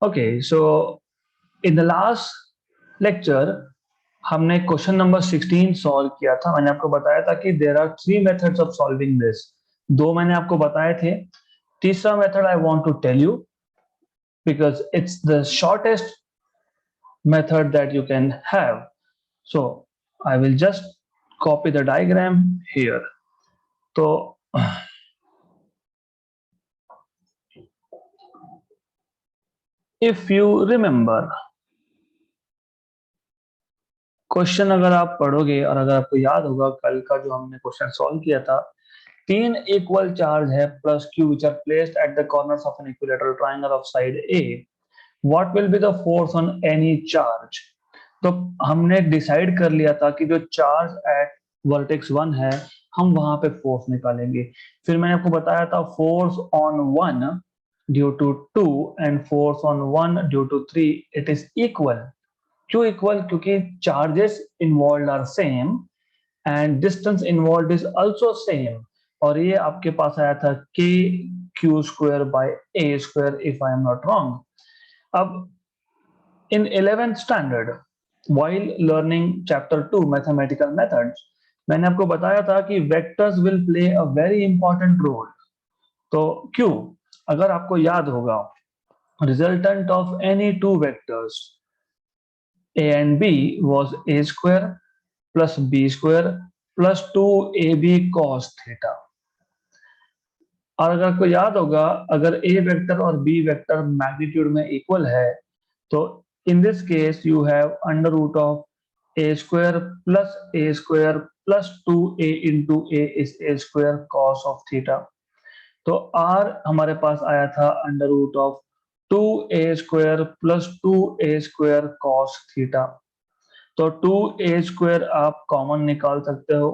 Okay, so in the last lecture हमने question number 16 solve किया था। मैंने आपको बताया था कि there are three methods of solving this. दो मैंने आपको बताए थे। तीसरा method I want to tell you because it's the shortest method that you can have. So I will just copy the diagram here. So if you remember, question अगर आप पढ़ोगे और अगर आपको याद होगा कल का जो हमने क्वेश्चन सॉल्व किया था, तीन इक्वल चार्ज है plus q which are placed at the corners of an equilateral triangle of side a, what will be the force on any charge. तो हमने डिसाइड कर लिया था कि जो चार्ज एट वर्टेक्स 1 है हम वहां पे फोर्स निकालेंगे। फिर मैंने आपको बताया था force on 1 due to 2 and force on 1 due to 3 it is equal. क्यों इक्वल? क्योंकि charges involve are same and distance involve is also same. और ये आपके पास आया था k q square by a square if I am not wrong. अब in 11th standard while learning chapter 2 mathematical methods मैंने आपको बताया था कि vectors will play a very important role. तो क्यों? अगर आपको याद होगा resultant of any two vectors a and b was a square plus b square plus 2ab cos theta। और अगर आपको याद होगा अगर a वेक्टर और b वेक्टर मैग्नीट्यूड में इक्वल है तो in this case you have under root of a square plus 2a into a is a square cos of theta। तो r हमारे पास आया था under root of 2a square plus 2a square cos theta. तो 2a square आप common निकाल सकते हो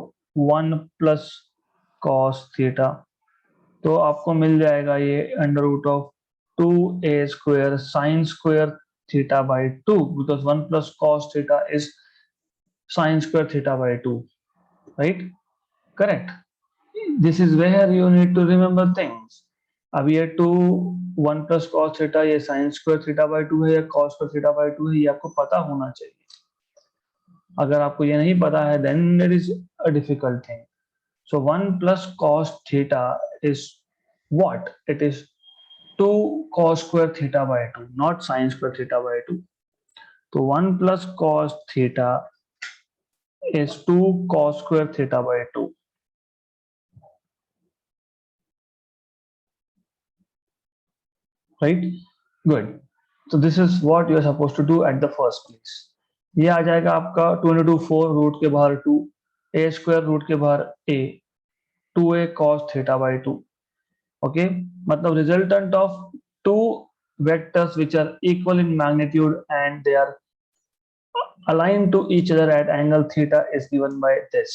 1 प्लस cos थीटा। तो आपको मिल जाएगा ये under root of 2a square sine square theta by 2 because 1 plus cos theta is sine square theta by 2, right? Correct. This is where you need to remember things. अब ये 2 1 plus cos theta ये sine square theta by 2 है या cos square theta by 2 है, ये आपको पता होना चाहिए। अगर आपको ये नहीं पता है then it is a difficult thing. So 1 plus cos theta is what? It is 2 cos square theta by 2, not sin square theta by 2. So 1 plus cos theta is 2 cos square theta by 2. Right? Good. So this is what you are supposed to do at the first place. ये आ जाएगा आपका 2 into 4 root के बाहर 2, a square root के बाहर a, 2a cos theta by 2. Okay, मतलब resultant of two vectors which are equal in magnitude and they are aligned to each other at angle theta is given by this।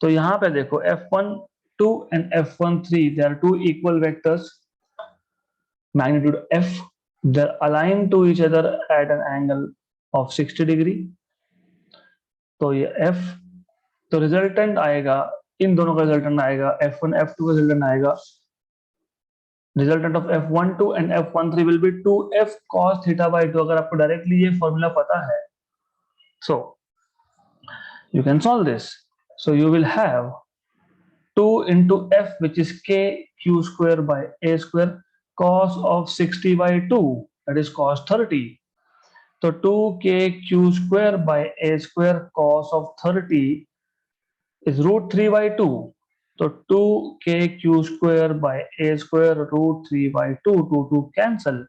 तो यहाँ पे देखो f12 and f13 they are two equal vectors magnitude f, they are aligned to each other at an angle of 60 degree। तो ये f, तो resultant आएगा, इन दोनों का रिजल्टेंट आएगा f1 f2 का रिजल्टेंट आएगा, resultant of f12 and f13 will be 2f cos theta by 2। अगर आपको डायरेक्टली ये फॉर्मूला पता है so you can solve this। so you will have 2 into f which is k q square by a square cos of 60 by 2 that is cos 30। तो 2k q square by a square cos of 30 is root 3 by 2। तो 2k q square by a square root 3 by 2, 2 cancel।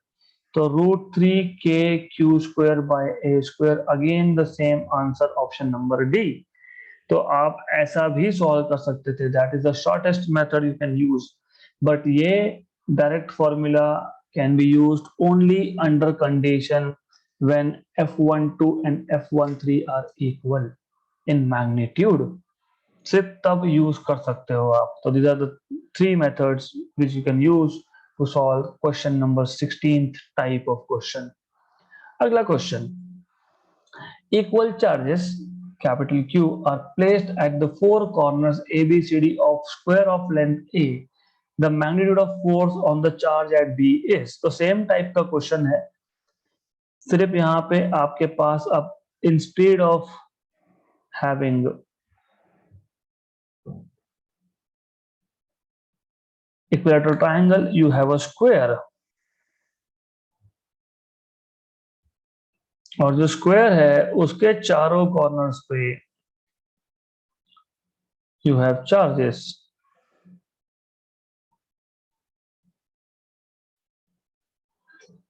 तो root 3k q square by a square again the same answer option number D। तो आप ऐसा भी solve कर सकते थे, that is the shortest method you can use. But ये direct formula can be used only under condition when f12 and f13 are equal in magnitude. सिर्फ तब यूज कर सकते हो आप। तो these are the three methods which you can use to solve question number 16th type of question. अगला question, equal charges capital Q are placed at the four corners ABCD of square of length A। The magnitude of force on the charge at B is। तो same type का question है, सिर्फ यहाँ पे आपके पास अब instead of having equilateral triangle you have a square, और जो स्क्वायर है उसके चारों कॉर्नर्स पे यू हैव चार्जेस।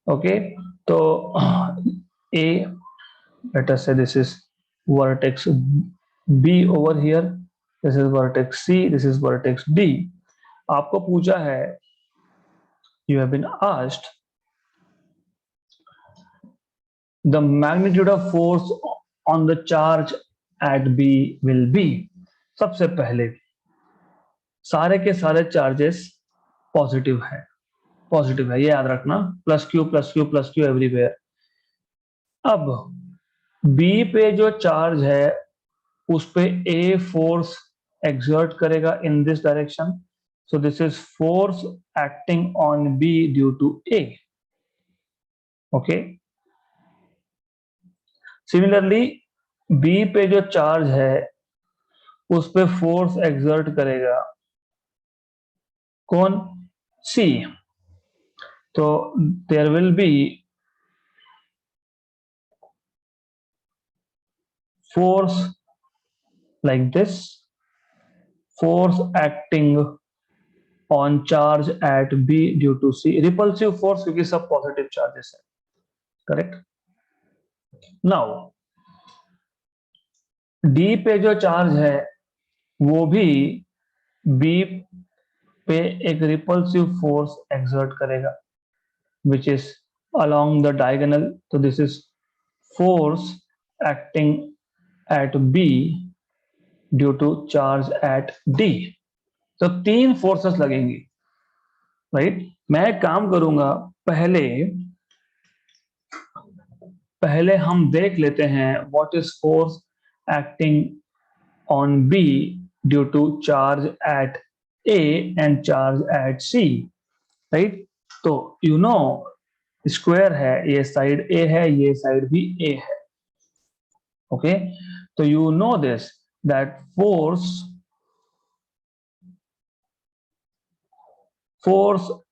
ओके, तो ए, let us say this is vertex B over here, this is vertex C, this is vertex D। आपको पूछा है, you have been asked the magnitude of force on the charge at B will be। सबसे पहले सारे के सारे charges positive है, positive है, ये याद रखना, plus Q plus Q plus Q everywhere. अब बी पे जो चार्ज है उस पे ए फोर्स exert करेगा in this direction, so this is force acting on B due to A। okay, similarly B पे जो चार्ज है उस पे फोर्स exert करेगा कौन, C। तो there will be force like this, force acting on charge at B due to C, repulsive force क्योंकि सब पॉजिटिव चार्जेस है, करेक्ट। नाउ डी पे जो चार्ज है वो भी बी पे एक रिपल्सिव फोर्स एक्सर्ट करेगा which is along the diagonal, तो this is force acting at B due to charge at D. तो तीन फोर्सेस लगेंगी, राइट। मैं एक काम करूंगा, पहले हम देख लेते हैं what is force acting on B due to charge at A and charge at C, right? तो you know स्क्वायर है, ये साइड A है, ये साइड भी A है, ओके। तो you know this that force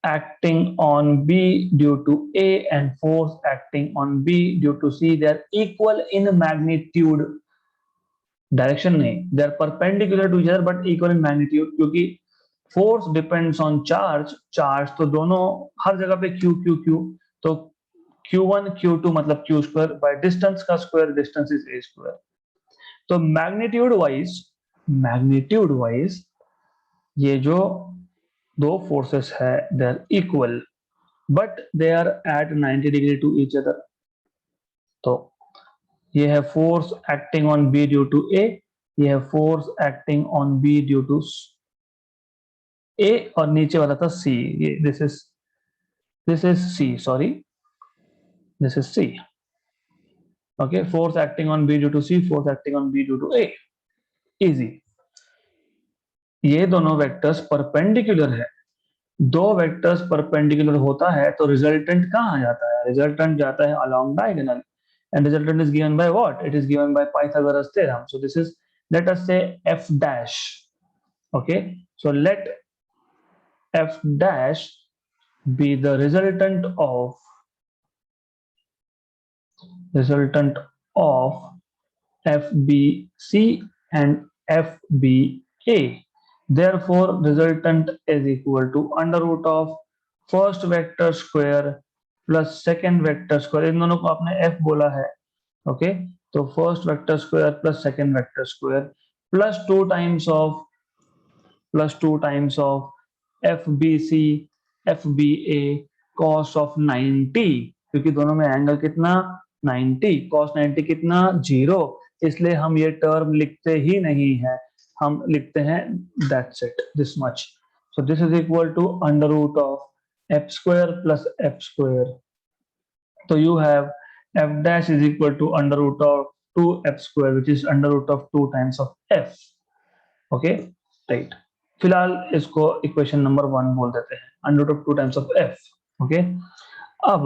acting on B due to A and force acting on B due to C, they are equal in magnitude, direction नहीं, they are perpendicular to each other but equal in magnitude, क्योंकि force depends on charge, charge तो दोनों हर जगह पे Q Q Q, तो Q1 Q2 मतलब Q square by distance का square, distance is a square. तो मैग्नीट्यूड वाइज ये जो दो फोर्सेस है they are equal but they are at 90 degree to each other. तो ये है force acting on B due to A, ये है force acting on B due to A, और नीचे वाला था सी, ये this is C, sorry this is C, okay. Force acting on B due to C, force acting on B due to A, easy. ये दोनों vectors perpendicular है, दो vectors perpendicular होता है तो रिजल्टेंट कहां जाता है, रिजल्टेंट जाता है along diagonal, and resultant is given by what, it is given by Pythagoras theorem, so this is, let us say f dash, okay, so let f dash be the resultant of fbc and fba, therefore resultant is equal to under root of first vector square plus second vector square, इन दोनों को आपने f बोला है, okay. तो first vector square plus second vector square plus two times of F B C F B A cos of 90, क्योंकि दोनों में एंगल कितना 90, कॉस 90 कितना 0, इसलिए हम ये टर्म लिखते ही नहीं है, हम लिखते हैं that's it, this much. So this is equal to under root of F square plus F square, तो you have f dash is equal to under root of 2f square which is under root of 2 times of f, okay, right। फिलहाल इसको equation number 1 बोल देते हैं, under root of 2 times of f, okay. अब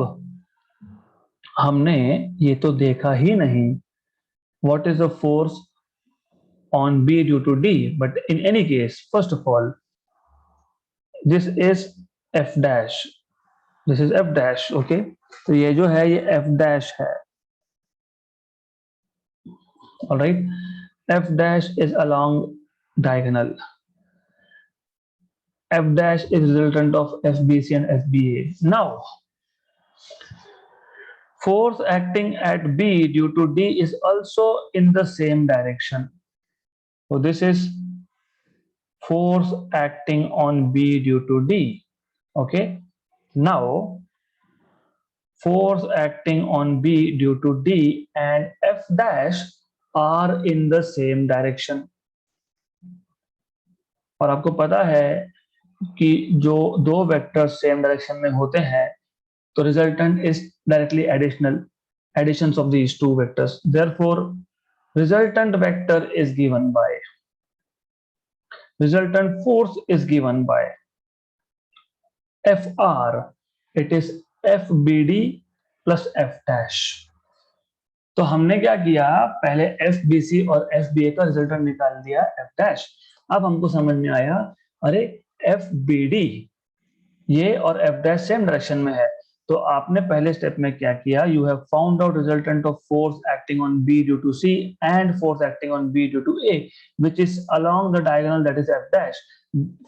हमने ये तो देखा ही नहीं, what is the force on B due to D, but in any case, first of all, this is F dash, this is F dash, okay? तो ये जो है ये F dash है, all right? F dash is along diagonal. F dash is resultant of FBC and FBA. Now, force acting at B due to D is also in the same direction. So this is force acting on B due to D. Okay. Now, force acting on B due to D and F dash are in the same direction. और आपको पता है कि जो दो vectors same direction में होते हैं तो resultant is directly additions of these two vectors. Therefore, resultant vector is given by, resultant force is given by FR. It is FBD plus F dash. तो हमने क्या किया, पहले FBC और FBA का रिजल्टेंट निकाल दिया F dash. अब हमको समझ में आया, अरे FBD ये और F dash सेम डायरेक्शन में है, तो आपने पहले स्टेप में क्या किया, you have found out resultant of force acting on B due to C and force acting on B due to A which is along the diagonal that is F dash.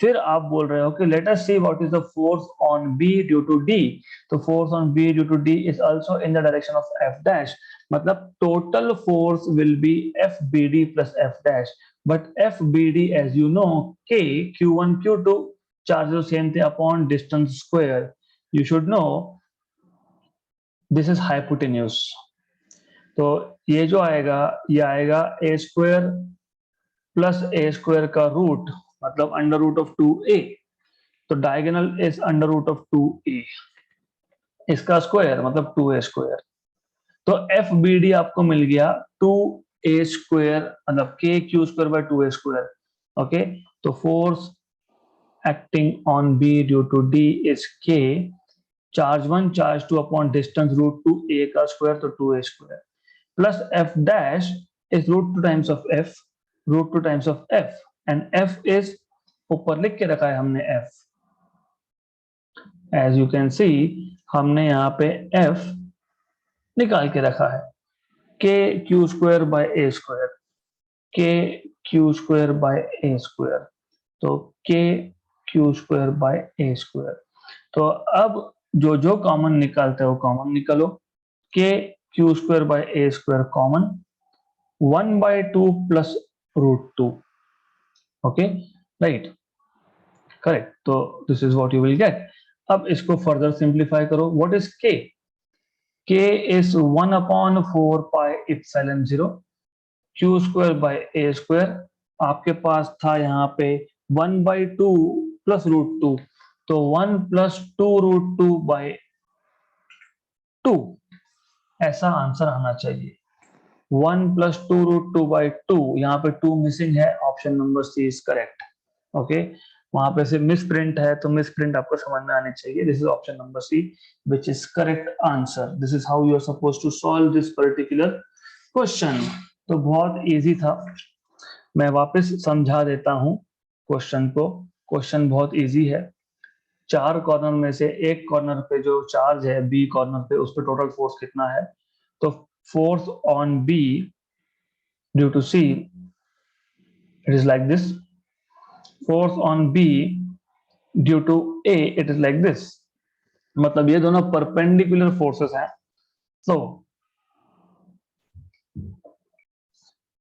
फिर आप बोल रहे हो कि let us see what is the force on B due to D. तो force on B due to D is also in the direction of F dash, मतलब total force will be F B D plus F dash. But F B D as you know k Q1 Q2 charges same thing upon distance square. You should know this is hypotenuse. तो ये जो आएगा ये आएगा a square plus a square का root, मतलब under root of 2a. तो diagonal is under root of 2a, इसका स्क्वायर मतलब 2a स्क्वायर. तो एफ बी डी आपको मिल गया 2a स्क्वायर, मतलब k Q square bye 2a square. Okay, तो force acting on B due to D is K, charge 1 charge 2 upon distance root 2a का square, तो 2a square plus F dash is root 2 times of F, root 2 times of F, and F is ऊपर लिख के रखा है हमने F. As you can see हमने यहाँ पे F निकाल के रखा है, K Q square by A square, K Q square by A square, तो K Q square by a square. तो अब जो जो कॉमन निकालते हो कॉमन निकालो. K Q square by a square common, 1/2 plus root 2. Okay right, correct. तो this is what you will get. अब इसको फर्दर सिंप्लीफाई करो. What is K? K is 1/4 pi epsilon 0 Q square by a square. आपके पास था यहाँ पे 1/2 plus root 2, तो 1 प्लस 2 रूट 2 बाय 2, ऐसा आंसर आना चाहिए. 1 प्लस 2 रूट 2 बाय 2, यहाँ पे 2 मिसिंग है, option number C is correct. Okay, वहां पे से मिस प्रिंट है तो मिस प्रिंट आपको समझ में आनी चाहिए. This is option number C which is correct answer. This is how you are suppose to solve this particular question. तो बहुत इजी था, मैं वापस समझा देता हूं क्वेश्चन को. क्वेश्चन बहुत इजी है. 4 कॉर्नर में से एक कॉर्नर पे जो चार्ज है बी कॉर्नर पे, उस पे टोटल फोर्स कितना है. तो force on B due to C it is like this. Force on B due to A it is like this. मतलब ये दोनों परपेंडिकुलर फोर्सेस हैं. तो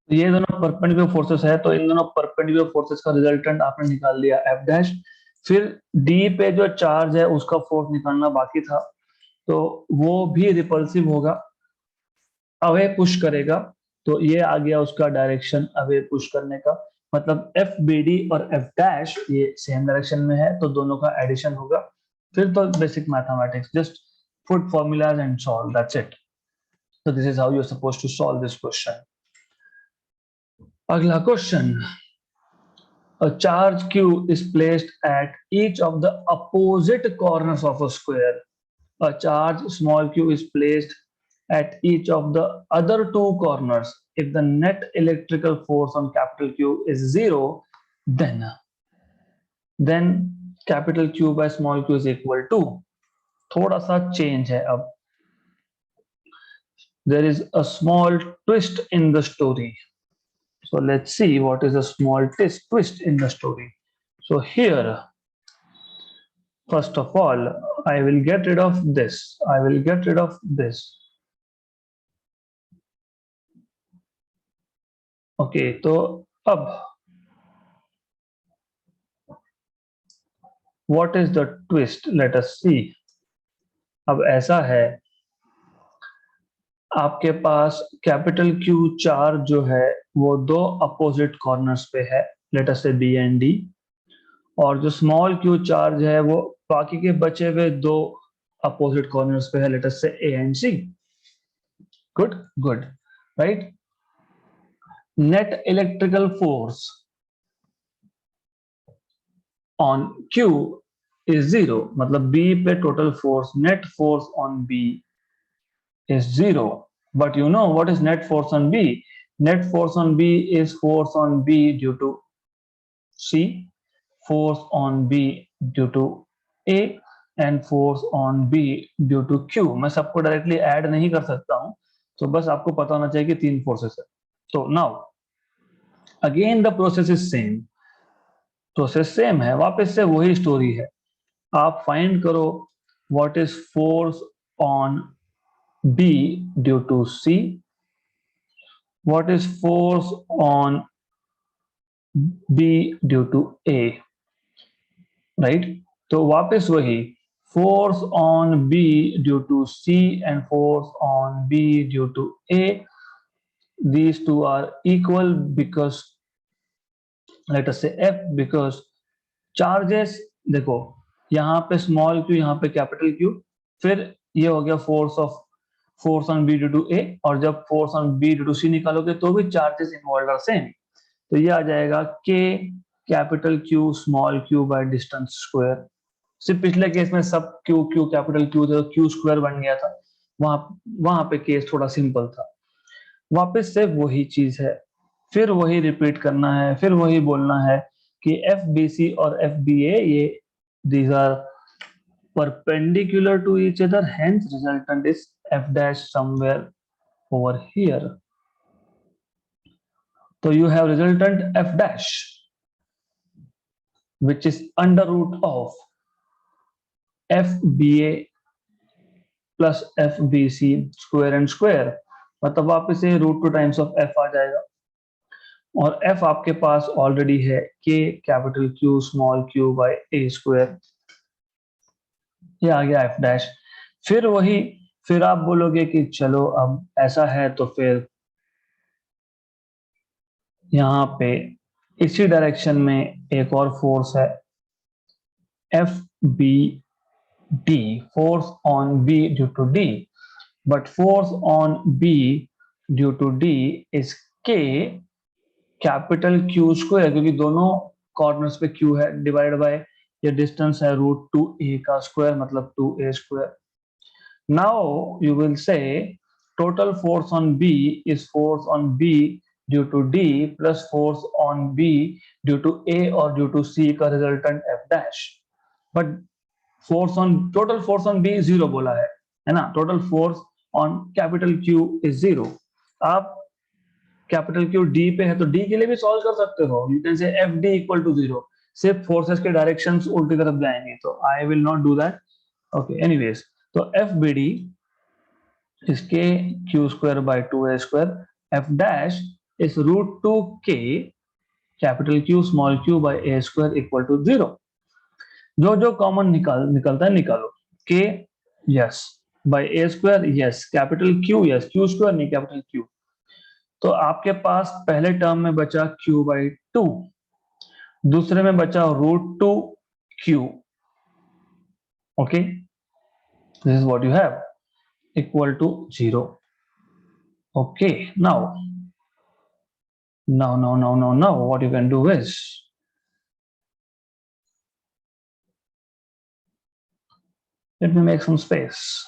ये दोनों परपेंडिकुलर फोर्सेस है, तो इन दोनों परपेंडिकुलर फोर्सेस का रिजल्टेंट आपने निकाल लिया एफ डैश. फिर डी पे जो चार्ज है उसका फोर्स निकालना बाकी था, तो वो भी रिपल्सिव होगा, अवे पुश करेगा. तो ये आ गया उसका डायरेक्शन अवे पुश करने का. मतलब एफ बी डी और एफ डैश ये सेम डायरेक्शन में है, तो दोनों का एडिशन होगा. फिर तो basic mathematics, just put formulas and solve, that's it. So this is how you're supposed to solve this question. अगला question. A charge Q is placed at each of the opposite corners of a square. A charge small q is placed at each of the other two corners. If the net electrical force on capital Q is 0, then capital Q by small q is equal to, थोड़ा सा change है अब. There is a small twist in the story. So let's see what is a small twist in the story. So here, first of all, I will get rid of this. I will get rid of this. Okay, तो अब what is the twist? Let us see. अब ऐसा है, आपके पास capital Q charge जो है वो दो अपोजिट कॉर्नर्स पे है, लेट अस से B एंड D, और जो स्मॉल Q चार्ज है वो बाकी के बचे हुए दो अपोजिट कॉर्नर्स पे है, लेट अस से A and C. Good, right. Net electrical force on Q is 0, मतलब B पे total force, net force on B is 0. But you know what is net force on B? Net force on B is force on B due to C, force on B due to A, and force on B due to Q. मैं सबको directly add नहीं कर सकता हूं, तो बस आपको पता होना चाहिए कि तीन फोर्सेस है. तो now again the process is same, process same है, वापस से वही स्टोरी है. आप फाइंड करो what is force on B due to C, what is force on B due to A, right? तो वापस वही, force on B due to C and force on B due to A, these two are equal because, let us say F, because charges, देखो यहाँ पे small q, यहाँ पे capital Q, फिर ये हो गया force on B due to A, और जब force on B due to C निकालोगे तो भी चार्जेस इन्वॉल्व आर सेम. तो ये आ जाएगा K capital Q small q by distance square. सिर्फ पिछले केस में सब Q कैपिटल Q था, Q स्क्वायर बन गया था, वहां पे केस थोड़ा सिंपल था. वापस से वही चीज है, फिर वही रिपीट करना है, फिर वही बोलना है कि FBC और FBA, ये these are perpendicular to each other, hence resultant is F dash somewhere over here. So you have resultant F dash, which is under root of FBA plus FBC square and square, मतलब वापस से root two times of F आ जाएगा, और F आपके पास already है K capital Q small q by A square. ये आ गया F डैश. फिर वही, फिर आप बोलोगे कि चलो अब ऐसा है तो फिर यहाँ पे इसी डायरेक्शन में एक और फोर्स है FBD, force on B due to D, but force on B due to D is K capital Q square, क्योंकि दोनों कॉर्नर्स पे Q है, डिवाइड बाय ये डिस्टेंस है रूट टू A का स्क्वायर, मतलब 2A square. Now you will say total force on B is force on B due to D plus force on B due to A or due to C का resultant F dash. But total force on B 0 बोला है ना? Total force on capital Q is 0. आप capital Q D पे है तो D के लिए भी सॉल्व कर सकते हो. You can say FD equal to 0. सिर्फ फोर्सेस के डायरेक्शंस उल्टी तरफ जाएंगे, तो I will not do that. Okay, anyways, तो FBD is K Q square by 2A square. F dash is root 2K capital Q small q by A square equal to 0. जो जो common निकलता है निकालो. K yes by A square yes, capital Q yes, Q square नहीं capital Q. तो आपके पास पहले term में बचा Q by 2, दूसरे में बचा root 2Q. Okay, this is what you have, equal to 0. Okay, now what you can do is, let me make some space.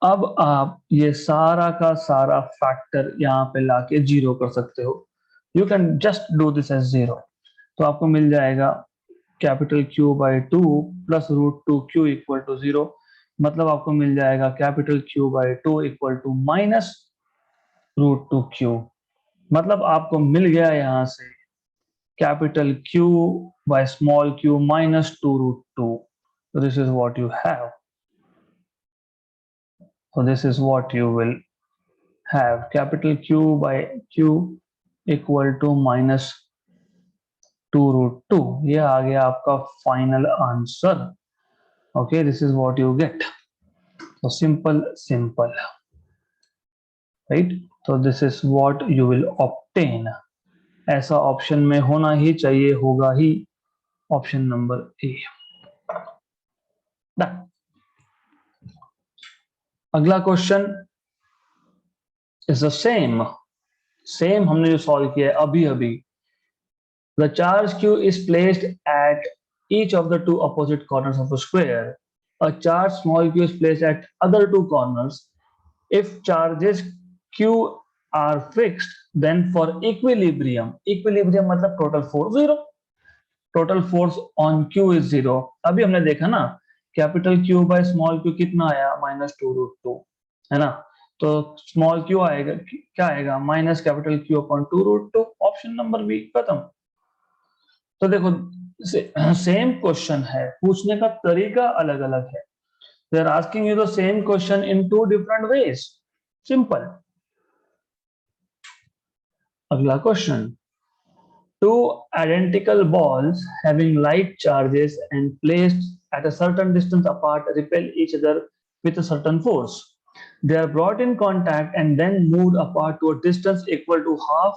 अब आप ये सारा का सारा फैक्टर यहाँ पे लाके जीरो कर सकते हो. You can just do this as zero. तो आपको मिल जाएगा capital Q by two plus root two q equal to zero. मतलब आपको मिल जाएगा capital Q by two equal to minus root two q. मतलब आपको मिल गया यहाँ से capital Q by small q minus 2 root 2. So this is what you have. So this is what you will have. Capital Q by q equal to minus 2 root 2. ये आ गया आपका final answer. Okay, this is what you get. So simple, right? So this is what you will obtain. ऐसा option में होना ही चाहिए, होगा ही. Option number ए. अगला क्वेश्चन इज द सेम हमने जो सॉल्व किया है अभी अभी. The charge Q is placed at each of the two opposite corners of a square. A charge small q is placed at other two corners. If charges Q are fixed, then for equilibrium मतलब total force zero. Total force on Q is zero. अभी हमने देखा ना capital Q by small q कितना आया minus two root to, है ना. तो स्मॉल q आएगा, क्या आएगा minus capital Q upon two root two. Option number B खत्म. तो देखो सेम क्वेश्चन है, पूछने का तरीका अलग अलग है. They are asking you the same question in two different ways. Simple. अगला question. Two identical balls having like charges and placed at a certain distance apart repel each other with a certain force. They are brought in contact and then moved apart to a distance equal to half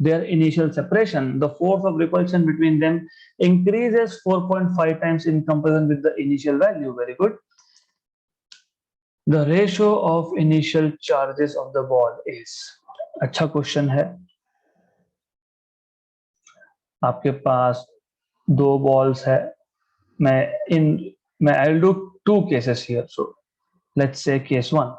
their initial separation. The force of repulsion between them increases 4.5 times in comparison with the initial value. Very good. The ratio of initial charges of the ball is. अच्छा question है. आपके पास दो balls है. मैं I'll do two cases here. So let's say case one.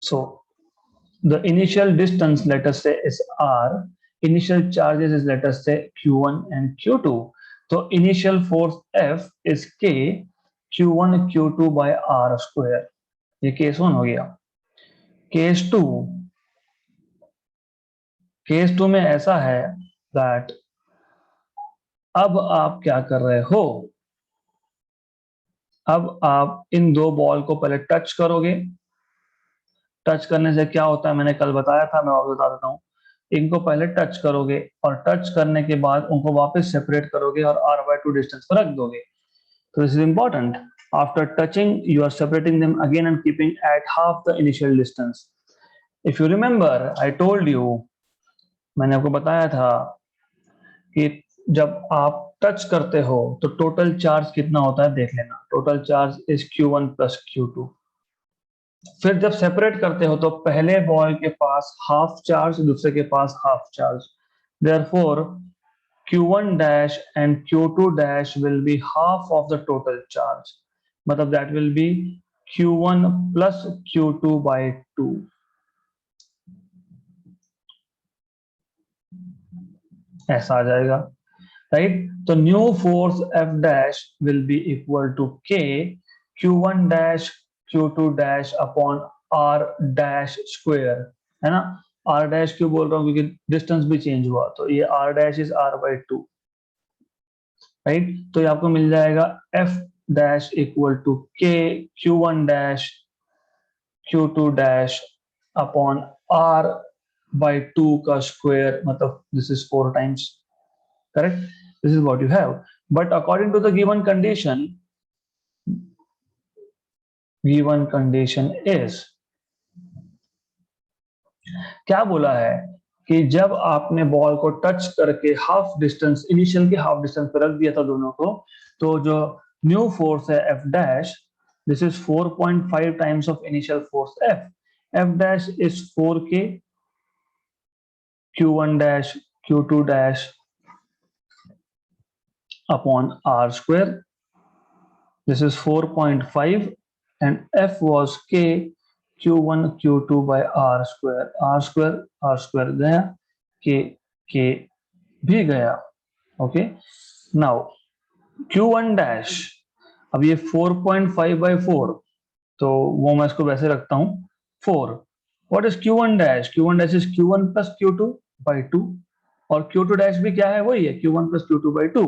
So the initial distance, let us say, is r. Initial charges is, let us say, q1 and q2. So initial force F is k q1 q2 by r square. ये case one हो गया. Case to में ऐसा है that अब आप क्या कर रहे हो, अब आप इन दो बॉल को पहले टच करोगे. टच करने से क्या होता है मैंने कल बताया था, मैं आपको बता देता हूँ. इनको पहले टच करोगे और टच करने के बाद उनको वापस सेपरेट करोगे और r/2 डिस्टेंस पर रख दोगे. तो this is important. After touching you are separating them again and keeping at half the initial distance. If you remember I told you, मैंने आपको बताया था कि जब आप टच करते हो तो टोटल चार्ज कितना होता है देख लेना. Total charge is q1 plus q2. फिर जब सेपरेट करते हो तो पहले बॉल के पास हाफ चार्ज, दूसरे के पास half charge. Therefore q1 dash and q2 dash will be half of the total charge. मतलब that will be q1 plus q2 by 2. ऐसा आ जाएगा, राइट. तो new force F dash will be equal to k q1 dash q2 dash upon r dash square, है ना. r dash क्यों बोल रहा हूँ क्योंकि डिस्टेंस भी चेंज हुआ, तो ये r dash is r by 2, right. तो ये आपको मिल जाएगा F dash equal to k q1 dash q2 dash upon r by 2 का स्क्वायर, मतलब this is 4 times. Correct. This is what you have. But according to the given condition is, क्या बोला है कि जब आपने बॉल को टच करके हाफ डिस्टेंस, इनिशियल के हाफ डिस्टेंस पर रख दिया था दोनों को, तो जो न्यू फोर्स है F dash, this is 4.5 times of initial force F. F dash is 4k q1 dash q2 dash upon r square. This is 4.5 and f was k q1 q2 by r square गया, k भी गया. Okay, now q1 dash, अब ये 4.5 by 4, तो वो मैं इसको वैसे रखता हूं 4. What is q1 dash? q1 dash is q1 plus q2 by 2, और q2 डैश भी क्या है, वही है q1 प्लस q2 by 2.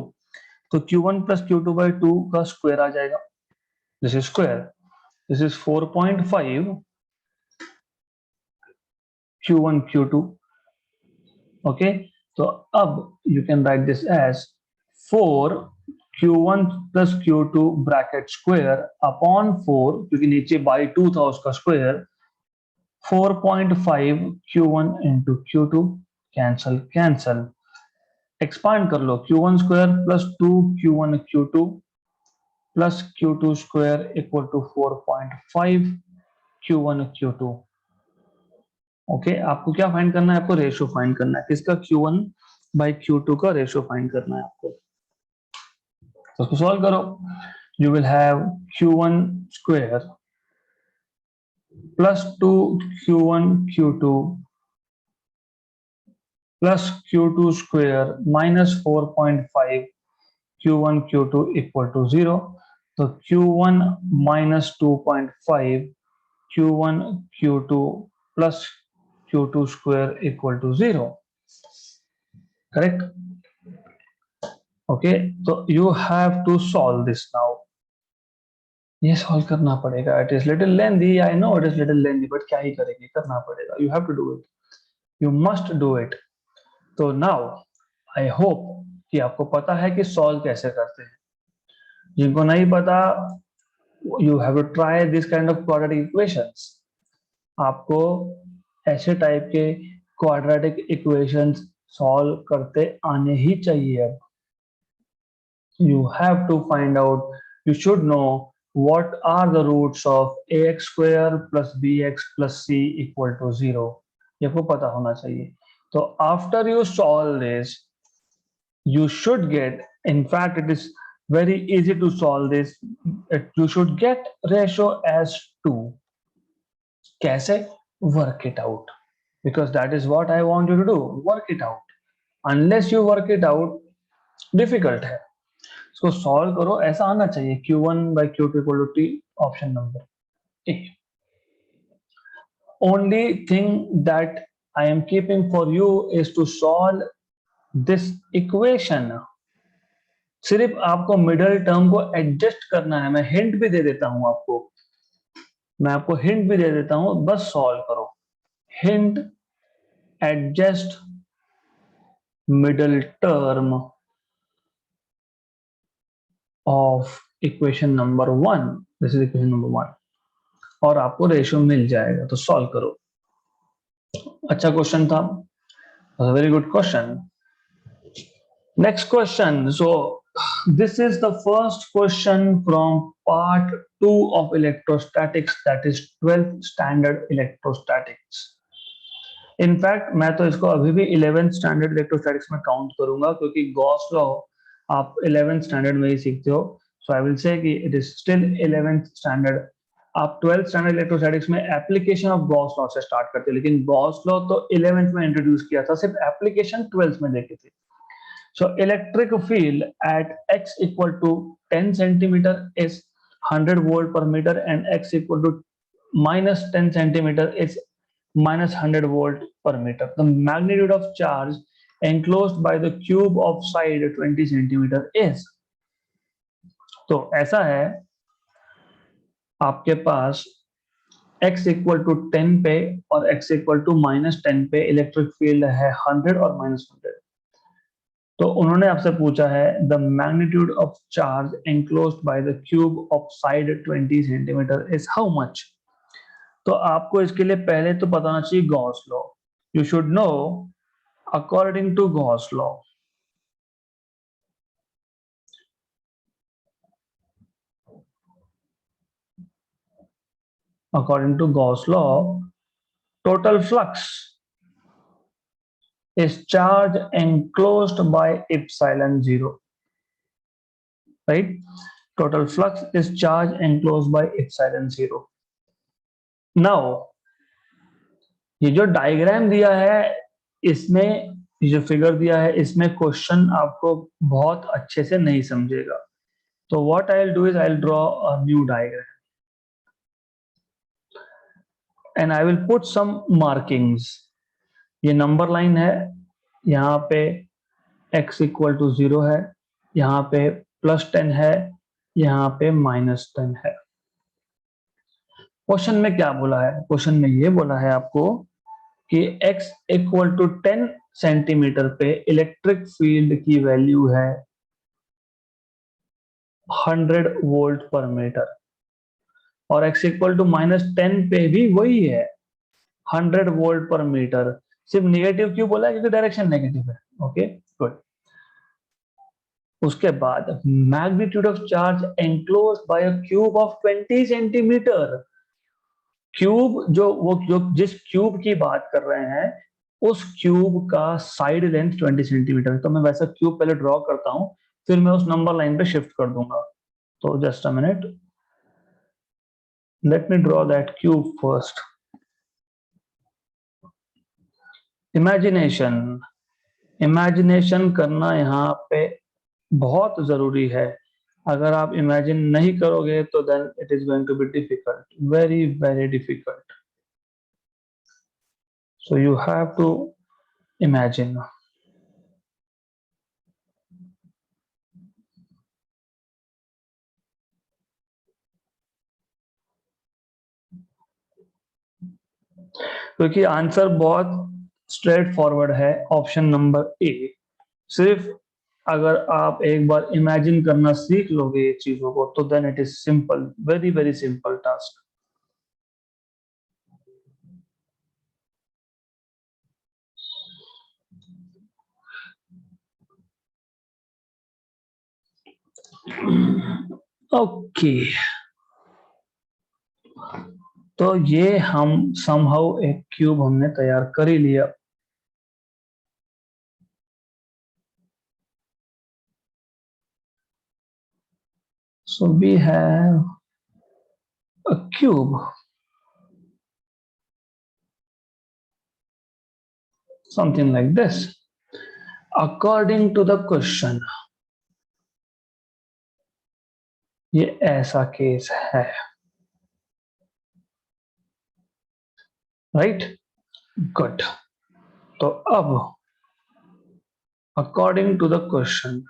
तो q1 प्लस q2 by 2 का स्क्वायर आ जाएगा. This is square, this is 4.5 q1 q2. Okay, तो अब you can write this as 4 q1 plus q2 bracket square upon 4, क्योंकि नीचे बाई 2 था उसका square, 4.5 q1 into q2, cancel cancel, expand कर लो, q1 square plus 2 q1 q2 plus q2 square equal to 4.5 q1 q2. ओके, आपको क्या find करना है? आपको रेशियो फाइंड करना है. किसका? q1 बाई q2 का रेशियो फाइंड करना है आपको. तो उसको सॉल्व करो. You will have q1 square plus 2 q1 q2 plus q2 square minus 4.5 q1 q2 equal to 0. तो q1 minus 2.5 q1 q2 plus q2 square equal to 0. Correct? Okay, तो you have to solve this now. ये solve करना पड़ेगा. It is little lengthy, I know it is little lengthy, but क्या ही करेंगे, करना पड़ेगा. You have to do it, you must do it. तो नाउ आई होप कि आपको पता है कि सॉल्व कैसे करते हैं. जिनको नहीं पता, you have to try this kind of quadratic equations. आपको ऐसे टाइप के क्वाड्रेटिक इक्वेशंस सॉल्व करते आने ही चाहिए. अब you have to find out, you should know what are the roots of ax square plus bx plus c equal to 0. ये आपको पता होना चाहिए. तो after you solve this, you should get, in fact it is very easy to solve this, you should get ratio as 2. कैसे? Work it out, because that is what I want you to do. Work it out. Unless you work it out, difficult है. इसको solve करो, ऐसा आना चाहिए q1 by q2 equal to t, option number A. Only thing that I am keeping for you is to solve this equation. सिर्फ आपको middle term को adjust करना है. मैं हिंट भी दे देता हूं आपको, बस सॉल्व करो. Hint, adjust middle term of equation number 1. This is equation number 1, और आपको रेशियो मिल जाएगा. तो सॉल्व करो. अच्छा क्वेश्चन था, very good question. Next question. So this is the first question from part 2 of electrostatics, that is 12th standard electrostatics. in fact मैं तो इसको अभी भी 11th standard electrostatics में काउंट करूंगा, क्योंकि गॉस लॉ आप 11th standard में ही सीखते हो. so I will say कि it is still 11th standard. आप 12th standard electrostatics में एप्लीकेशन ऑफ गॉस लॉ से स्टार्ट करते हैं, लेकिन गॉस लॉ तो 11th में इंट्रोड्यूस किया था, सिर्फ एप्लीकेशन 12th में देखे थे. So electric field at x equal to 10 centimeter is 100 volt per meter, and x equal to minus 10 centimeter is minus 100 volt per meter. The magnitude of charge enclosed by the cube of side 20 centimeter is. तो ऐसा है, आपके पास x equal to 10 पे और x equal to minus 10 पे electric field है 100 और minus 100. तो उन्होंने आपसे पूछा है the magnitude of charge enclosed by the cube of side 20 centimetre is how much. तो आपको इसके लिए पहले तो पता होना चाहिए Gauss law. You should know according to Gauss law, total flux is charge enclosed by epsilon 0, right? Total flux is charge enclosed by epsilon 0. Now ये जो डायग्राम दिया है इसमें, ये जो फिगर दिया है इसमें क्वेश्चन आपको बहुत अच्छे से नहीं समझेगा, तो what I will do is I will draw a new diagram and I will put some markings. ये नंबर लाइन है, यहाँ पे x इक्वल टू 0 है, यहाँ पे +10 है, यहाँ पे -10 है। क्वेश्चन में क्या बोला है? क्वेश्चन में ये बोला है आपको कि x इक्वल टू 10 सेंटीमीटर पे इलेक्ट्रिक फील्ड की वैल्यू है 100 वोल्ट पर मीटर, और x इक्वल टू -10 पे भी वही है 100 वोल्ट पर मीटर। सिर्फ नेगेटिव क्यों बोला है? क्योंकि डायरेक्शन नेगेटिव है। Okay good. उसके बाद magnitude of charge enclosed bye a cube of 20 centimetre. Cube जो जिस क्यूब की बात कर रहे हैं उस क्यूब का साइड लेंथ 20 सेंटीमीटर। तो मैं वैसा क्यूब पहले ड्रॉ करता हूं, फिर मैं उस नंबर लाइन पे शिफ्ट कर दूंगा। तो just a minute, let me draw that cube first. Imagination, imagination करना यहाँ पे बहुत जरूरी है। अगर आप इमेजिन नहीं करोगे तो then it is going to be difficult, very very difficult. So you have to imagine. क्योंकि आंसर बहुत स्ट्रेट फॉरवर्ड है, ऑप्शन नंबर ए। सिर्फ अगर आप एक बार इमेजिन करना सीख लोगे ये चीजों को तो then it is simple, very very simple task. Okay तो ये हम समहाउ एक क्यूब हमने तैयार कर ही लिया। So we have a cube, something like this. According to the question, ये ऐसा केस है, राइट? गुड। तो अब according to the question,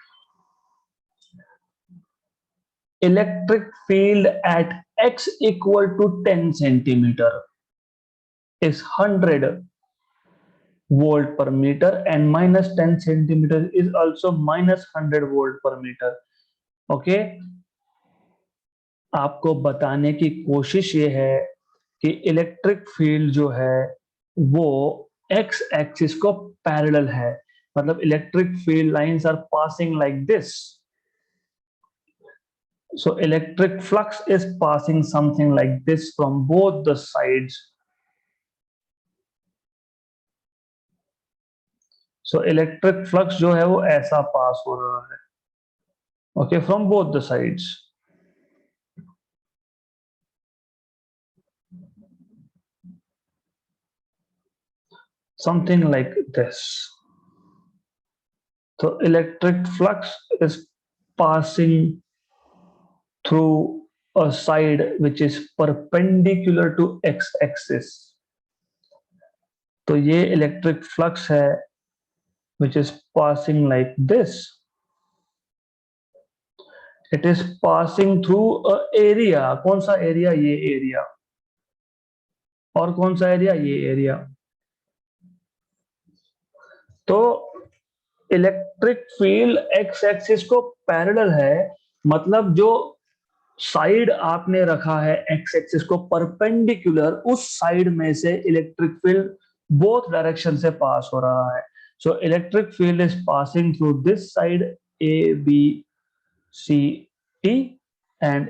electric field at x equal to 10 centimetre is 100 volt per meter and -10 centimeter is also -100 volt per meter. Okay आपको बताने की कोशिश ये है कि इलेक्ट्रिक फील्ड जो है वो x एक्सिस को पैरेलल है, मतलब electric field lines are passing like this. So electric flux is passing something like this from both the sides. So electric flux जो है वो ऐसा पास हो रहा है, okay, from both the sides. Something like this. So electric flux is passing through a side which is perpendicular to x-axis. तो ये electric flux है which is passing like this. It is passing through a area. कौन सा area? ये area. और कौन सा area? ये एरिया। तो इलेक्ट्रिक फील्ड एक्स एक्सिस को पैरेलल है, मतलब जो साइड आपने रखा है एक्स एक्सिस को परपेंडिकुलर, उस साइड में से इलेक्ट्रिक फील्ड बोथ डायरेक्शन से पास हो रहा है। So electric field is passing through this side A B C D and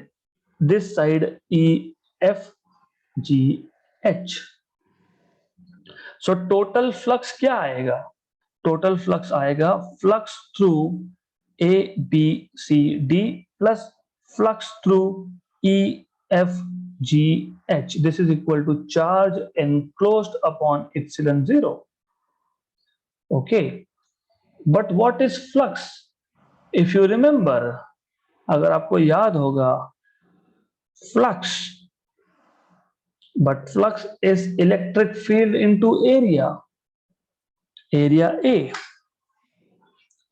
this side E F G H. So total flux क्या आएगा? टोटल फ्लक्स आएगा flux through A B C D plus flux through E F G H. This is equal to charge enclosed upon epsilon 0. Okay, but what is flux? If you remember, अगर आपको याद होगा, flux, but flux is electric field into area A.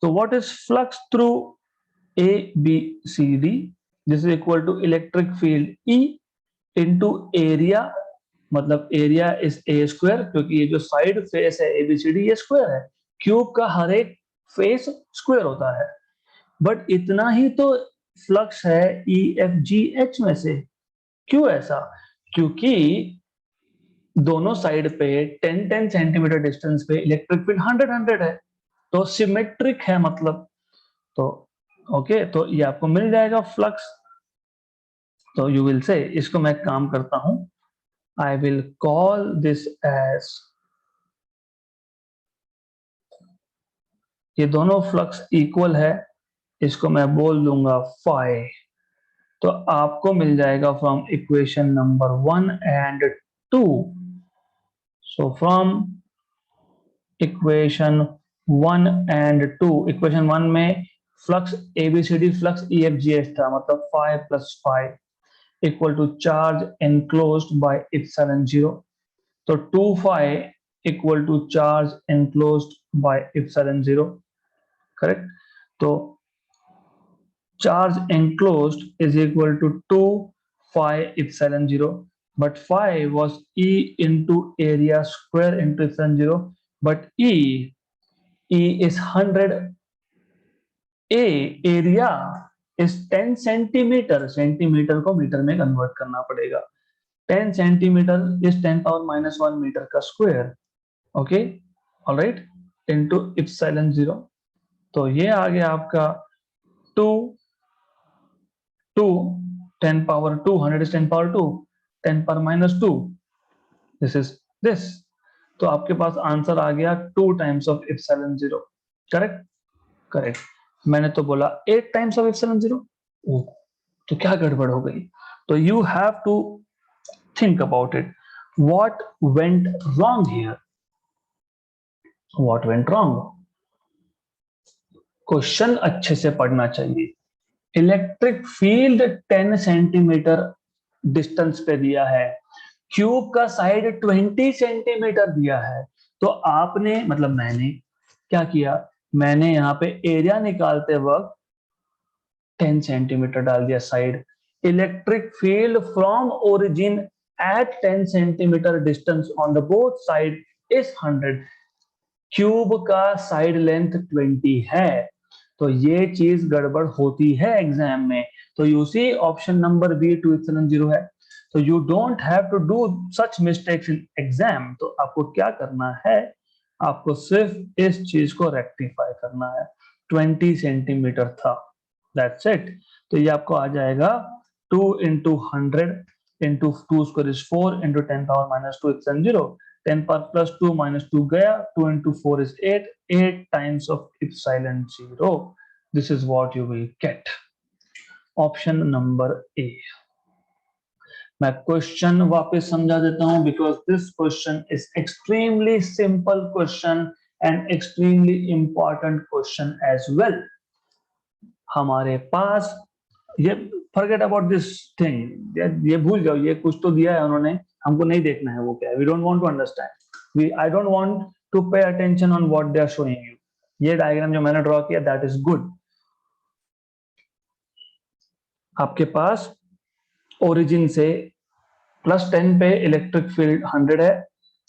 So what is flux through A, B, C, D? This is equal to electric field E into area, मतलब area is a square, क्योंकि ये जो side face है ABCD ये square है, cube का हर एक face square होता है. बट इतना ही तो फ्लक्स है ई एफ जी एच में से. क्यों ऐसा? क्योंकि दोनों साइड पे 10-10 सेंटीमीटर डिस्टेंस पे इलेक्ट्रिक फील्ड 100-100 है, तो सिमेट्रिक है मतलब. तो ओके, तो ये आपको मिल जाएगा फ्लक्स. तो यू विल से, इसको मैं काम करता हूं, I will call this as, ये दोनों फ्लक्स इक्वल है, इसको मैं बोल दूंगा फाई. तो आपको मिल जाएगा from equation number 1 and 2. So from equation 1 and 2, equation 1 में फ्लक्स एबीसीडी फ्लक्स ईएफजीएच था, मतलब phi plus phi equal to charge enclosed by epsilon 0. तो 2 phi equal to charge enclosed by epsilon 0. Correct. तो charge enclosed is equal to 2 phi epsilon 0, but phi was E into area square into epsilon 0, but E is 100, A area is 10 centimetre, centimetre को metre में convert करना पड़ेगा. 10 centimetre is 10 power minus 1 metre का square. Okay, alright, into epsilon 0. तो ये आ गया आपका 2 10 power 2, 100 is 10 power 2, 10 power minus 2, this is this. तो आपके पास आंसर आ गया 2 times of epsilon 0. Correct. Correct. मैंने तो बोला 8 टाइम्स ऑफ एप्सिलॉन 0. तो क्या गड़बड़ हो गई? तो you have to think about it. What went wrong here? What went wrong? Question अच्छे से पढ़ना चाहिए. इलेक्ट्रिक फील्ड 10 सेंटीमीटर डिस्टेंस पे दिया है, क्यूब का साइड 20 सेंटीमीटर दिया है. तो आपने, मतलब मैंने क्या किया, मैंने यहाँ पे एरिया निकालते वक्त 10 सेंटीमीटर डाल दिया side. Electric field from origin at 10 centimetre distance on the both side is 100. Cube का साइड लेंथ 20 है. तो ये चीज गड़बड़ होती है एग्जाम में. तो you see option number B 2 epsilon 0 है. तो you don't have to do such mistakes in exam. तो आपको क्या करना है, आपको सिर्फ इस चीज को रेक्टिफाई करना है. 20 सेंटीमीटर था, दैट्स इट. तो ये आपको आ जाएगा 2 into 100 into 2 square is 4 into 10 power minus 2 epsilon 0. 10 power plus 2 minus 2 गया, 2 into 4 is 8, 8 times of epsilon 0. This is what you will get. Option number A. मैं क्वेश्चन वापस समझा देता हूं, because this question is extremely simple question and extremely important question as well. हमारे पास ये forget about this thing, ये भूल जाओ, ये कुछ तो दिया है उन्होंने, हमको नहीं देखना है वो क्या है. We don't want to understand. I don't want to pay attention on what they are showing you. ये डायग्राम जो मैंने ड्रॉ किया, that is good. आपके पास ओरिजिन से +10 पे इलेक्ट्रिक फील्ड 100 है,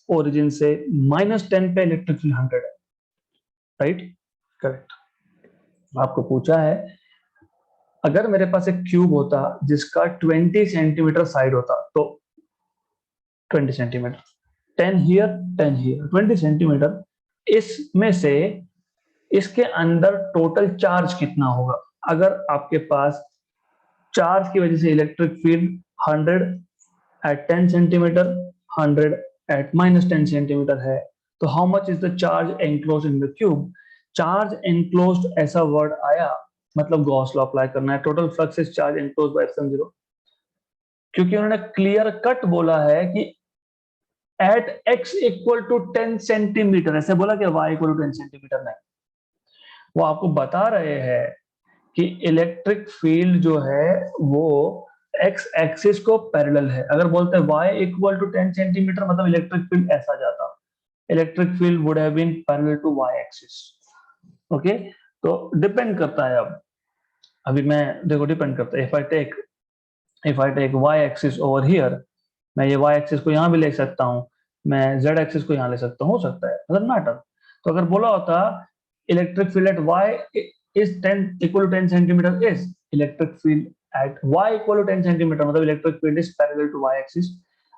ओरिजिन से -10 पे इलेक्ट्रिक फील्ड 100 है, राइट. करेक्ट. आपको पूछा है, अगर मेरे पास एक क्यूब होता जिसका 20 सेंटीमीटर साइड होता, तो 20 सेंटीमीटर, 10 हियर 10 हियर, 20 सेंटीमीटर, इसमें से इसके अंदर टोटल चार्ज कितना होगा? अगर आपके पास चार्ज की वजह से electric field 100 at 10 centimetre, 100 at -10 centimetre है, तो how much is the charge enclosed in the cube? Charge enclosed ऐसा वर्ड आया मतलब गॉस लॉ अप्लाई करना है, total flux is charge enclosed by epsilon zero, क्योंकि उन्होंने क्लियर कट बोला है कि at x equal to 10 centimetre, ऐसे बोला कि y इक्वल टू 10 सेंटीमीटर नहीं, वो आपको बता रहे हैं कि इलेक्ट्रिक फील्ड जो है वो x एक्सिस को पैरेलल है। अगर बोलते हैं y इक्वल टू 10 सेंटीमीटर मतलब इलेक्ट्रिक फील्ड ऐसा जाता, electric field would have been parallel to y axis. Okay, तो डिपेंड करता है। अब अभी मैं देखो डिपेंड करता है, if I take y axis over here, मैं ये y एक्सिस को यहाँ भी ले सकता हूँ, मैं z एक्सिस को यहाँ ले सकता हूँ, हो सकता है, डजंट मैटर। तो अगर बोला होता electric field eight y is 10 equal to 10 centimeter is electric field at y equal to 10 centimeter मतलब electric field is parallel to y axis।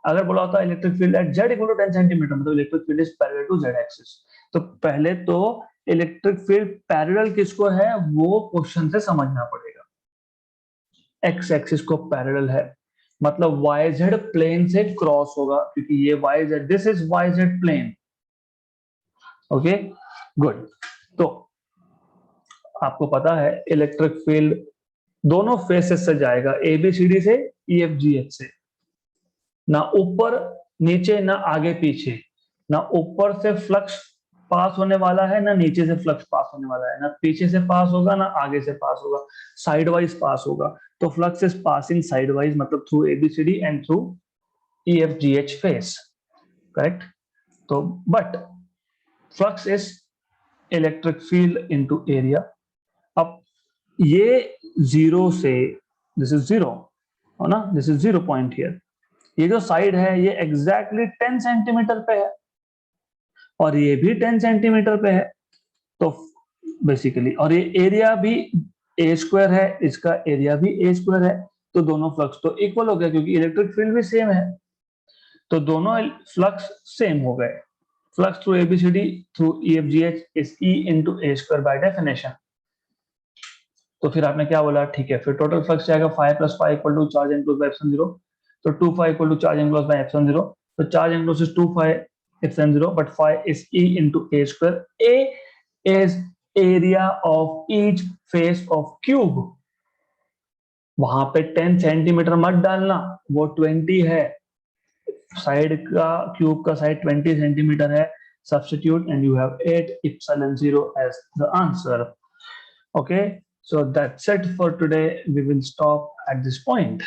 अगर बोला होता electric field at z equal to 10 centimeter मतलब electric field is parallel to z axis। तो पहले तो electric field parallel किसको है वो क्वेश्चन से समझना पड़ेगा। x एक्सिस को पैरेलल है मतलब yz प्लेन से क्रॉस होगा, क्योंकि ये yz, this is yz plane. Okay good, तो आपको पता है इलेक्ट्रिक फील्ड दोनों फेसेस से जाएगा, ABCD से EFGH से, ना ऊपर नीचे ना आगे पीछे, ना ऊपर से फ्लक्स पास होने वाला है ना नीचे से फ्लक्स पास होने वाला है, ना पीछे से पास होगा ना आगे से पास होगा, साइड वाइज पास होगा। तो flux is passing side wise मतलब through ABCD and through EFGH face, correct. तो but flux is electric field into area. अब ये जीरो से, दिस इज जीरो है ना, दिस इज 0 पॉइंट हियर, ये जो साइड है ये एग्जैक्टली 10 सेंटीमीटर पे है और ये भी 10 सेंटीमीटर पे है, तो बेसिकली, और ये एरिया भी ए स्क्वायर है, इसका एरिया भी ए स्क्वायर है, तो दोनों फ्लक्स तो इक्वल हो गया क्योंकि इलेक्ट्रिक फील्ड भी सेम है, तो दोनों फ्लक्स सेम हो गए। Flux through ABCD through EFGH is E into A square by definition. तो फिर आपने क्या बोला, ठीक है, फिर टोटल फ्लक्स जाएगा phi plus phi equal to charge enclosed by epsilon zero, तो 2 phi equal to charge enclosed by epsilon zero, तो charge enclosed is 2 phi epsilon zero, but phi is E into A square। A is area of each face of cube, वहां पे 10 centimetre मत डालना, वो 20 है, side का cube का side 20 centimetre है, substitute and you have 8 epsilon 0 as the answer। Okay, so that's it for today, we will stop at this point।